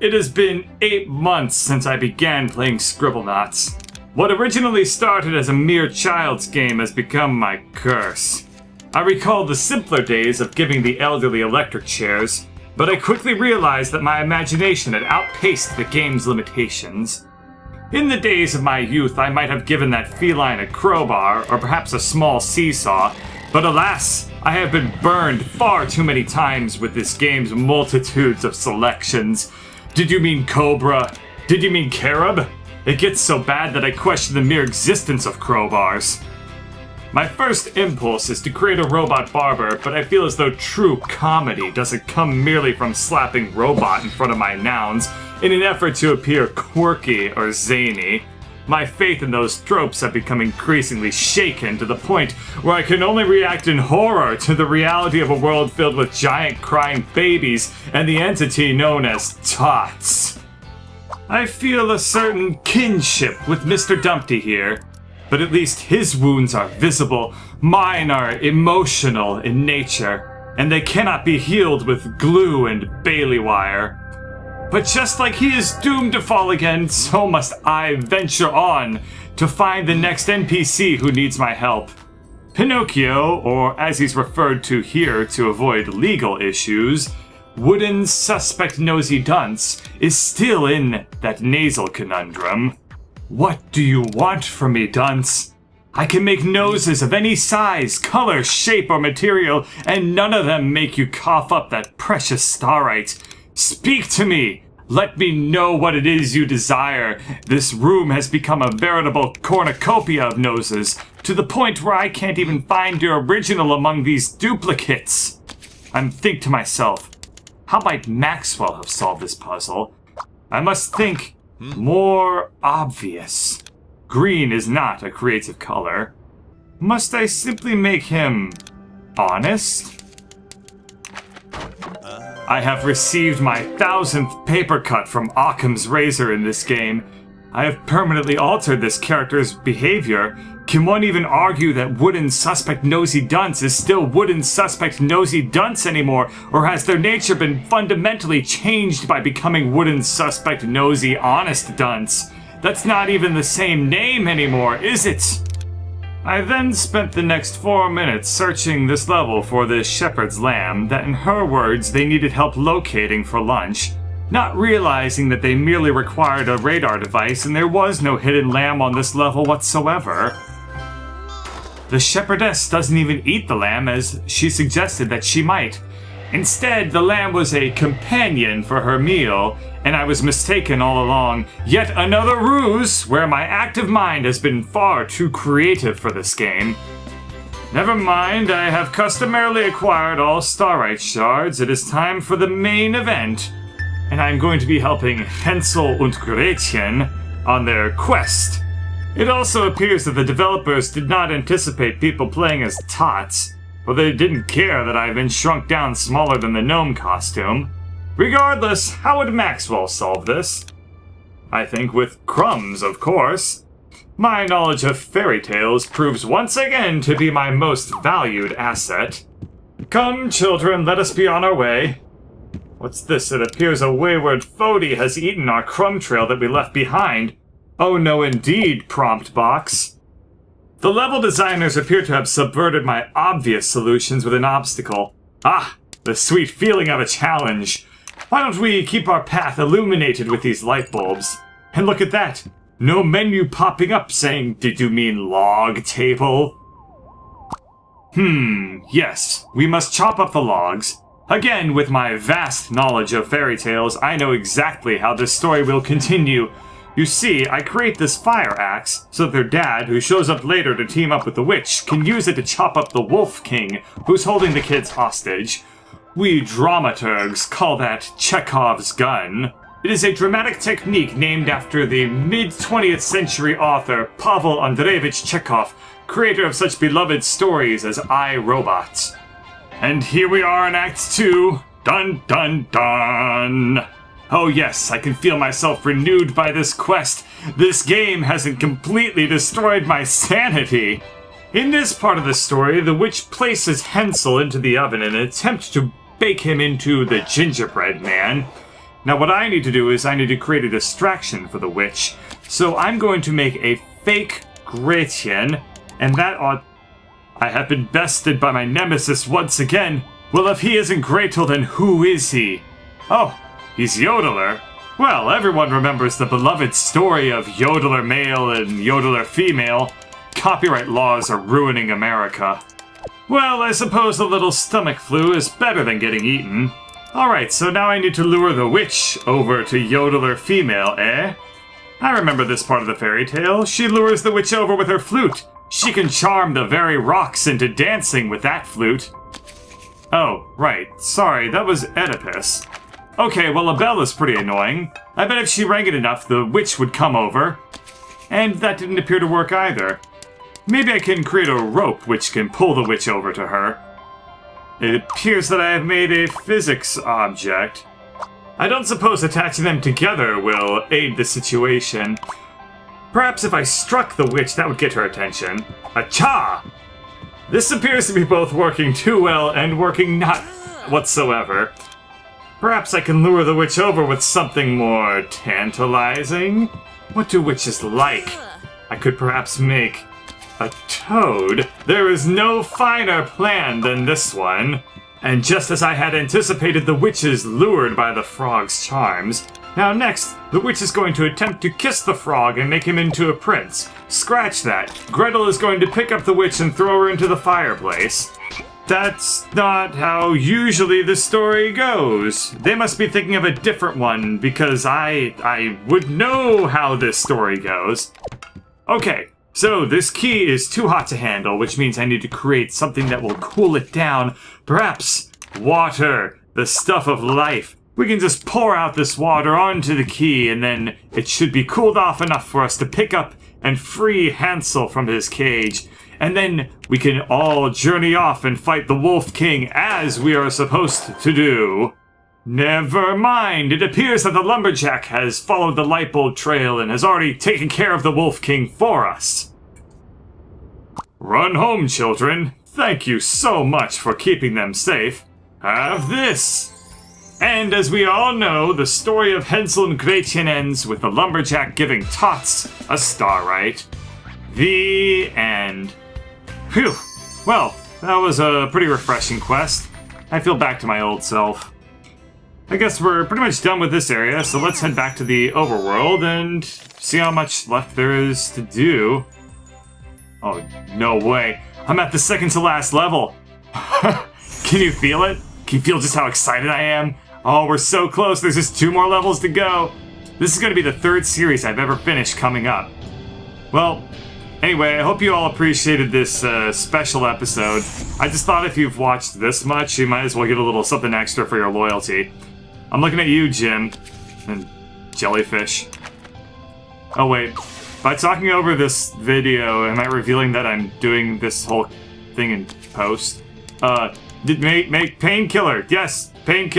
It has been 8 months since I began playing Scribblenauts. What originally started as a mere child's game has become my curse. I recall the simpler days of giving the elderly electric chairs, but I quickly realized that my imagination had outpaced the game's limitations. In the days of my youth, I might have given that feline a crowbar, or perhaps a small seesaw, but alas, I have been burned far too many times with this game's multitudes of selections. Did you mean Cobra? Did you mean Carob? It gets so bad that I question the mere existence of crowbars. My first impulse is to create a robot barber, but I feel as though true comedy doesn't come merely from slapping robot in front of my nouns in an effort to appear quirky or zany. My faith in those tropes have become increasingly shaken to the point where I can only react in horror to the reality of a world filled with giant crying babies and the entity known as tots. I feel a certain kinship with Mr. Dumpty here, but at least his wounds are visible. Mine are emotional in nature, and they cannot be healed with glue and bailey wire. But just like he is doomed to fall again, so must I venture on to find the next NPC who needs my help. Pinocchio, or as he's referred to here to avoid legal issues, Wooden Suspect Nosy Dunce, is still in that nasal conundrum. What do you want from me, Dunce? I can make noses of any size, color, shape, or material, and none of them make you cough up that precious starite. Speak to me! Let me know what it is you desire. This room has become a veritable cornucopia of noses, to the point where I can't even find your original among these duplicates. I think to myself, how might Maxwell have solved this puzzle? I must think more obvious. Green is not a creative color. Must I simply make him honest? I have received my 1000th paper cut from Occam's razor in this game. I have permanently altered this character's behavior. Can one even argue that Wooden Suspect Nosy Dunce is still Wooden Suspect Nosy Dunce anymore, or has their nature been fundamentally changed by becoming Wooden Suspect Nosy Honest Dunce? That's not even the same name anymore, is it? I then spent the next 4 minutes searching this level for this shepherd's lamb that in her words they needed help locating for lunch, not realizing that they merely required a radar device and there was no hidden lamb on this level whatsoever. The shepherdess doesn't even eat the lamb as she suggested that she might. Instead, the lamb was a companion for her meal, and I was mistaken all along. Yet another ruse where my active mind has been far too creative for this game. Never mind, I have customarily acquired all starite shards. It is time for the main event, and I'm going to be helping Hänsel und Gretchen on their quest. It also appears that the developers did not anticipate people playing as tots, for they didn't care that I've been shrunk down smaller than the gnome costume. Regardless, how would Maxwell solve this? I think with crumbs, of course. My knowledge of fairy tales proves once again to be my most valued asset. Come, children, let us be on our way. What's this? It appears a wayward Fody has eaten our crumb trail that we left behind. Oh no indeed, prompt box. The level designers appear to have subverted my obvious solutions with an obstacle. Ah, the sweet feeling of a challenge. Why don't we keep our path illuminated with these light bulbs? And look at that! No menu popping up saying, "Did you mean log table?" Yes, we must chop up the logs. Again, with my vast knowledge of fairy tales, I know exactly how this story will continue. You see, I create this fire axe so that their dad, who shows up later to team up with the witch, can use it to chop up the Wolf King, who's holding the kids hostage. We dramaturgs call that Chekhov's gun. It is a dramatic technique named after the mid-20th century author Pavel Andreevich Chekhov, creator of such beloved stories as I, Robot. And here we are in Act 2. Dun dun dun! Oh yes, I can feel myself renewed by this quest. This game hasn't completely destroyed my sanity. In this part of the story, the witch places Hänsel into the oven in an attempt to bake him into the gingerbread man. Now what I need to do is I need to create a distraction for the witch. So I'm going to make a fake Gretchen, and that ought... I have been bested by my nemesis once again. Well, if he isn't Gretel, then who is he? Oh, he's Yodeler. Well, everyone remembers the beloved story of Yodeler male and Yodeler female. Copyright laws are ruining America. Well, I suppose a little stomach flu is better than getting eaten. Alright, so now I need to lure the witch over to Yodeler female, eh? I remember this part of the fairy tale. She lures the witch over with her flute. She can charm the very rocks into dancing with that flute. Oh, right. Sorry, that was Oedipus. Okay, well, a bell is pretty annoying. I bet if she rang it enough, the witch would come over. And that didn't appear to work either. Maybe I can create a rope which can pull the witch over to her. It appears that I have made a physics object. I don't suppose attaching them together will aid the situation. Perhaps if I struck the witch, that would get her attention. Acha! This appears to be both working too well and working not whatsoever. Perhaps I can lure the witch over with something more tantalizing? What do witches like? I could perhaps make a toad. There is no finer plan than this one. And just as I had anticipated, the witch is lured by the frog's charms. Now next, the witch is going to attempt to kiss the frog and make him into a prince. Scratch that. Gretel is going to pick up the witch and throw her into the fireplace. That's not how usually the story goes. They must be thinking of a different one, because I would know how this story goes. Okay, so this key is too hot to handle, which means I need to create something that will cool it down. Perhaps water, the stuff of life. We can just pour out this water onto the key, and then it should be cooled off enough for us to pick up and free Hansel from his cage. And then we can all journey off and fight the Wolf King as we are supposed to do. Never mind, it appears that the lumberjack has followed the light bulb trail and has already taken care of the Wolf King for us. Run home, children. Thank you so much for keeping them safe. Have this. And as we all know, the story of Hansel and Gretchen ends with the lumberjack giving Tots a starlight. The end. Phew. Well, that was a pretty refreshing quest. I feel back to my old self. I guess we're pretty much done with this area, so let's head back to the overworld and see how much left there is to do. Oh, no way. I'm at the second to last level. Can you feel it? Can you feel just how excited I am? Oh, we're so close. There's just 2 more levels to go. This is going to be the 3rd series I've ever finished coming up. Well, anyway, I hope you all appreciated this special episode. I just thought if you've watched this much, you might as well get a little something extra for your loyalty. I'm looking at you, Jim. And Jellyfish. Oh, wait. By talking over this video, am I revealing that I'm doing this whole thing in post? Make painkiller. Yes, painkiller.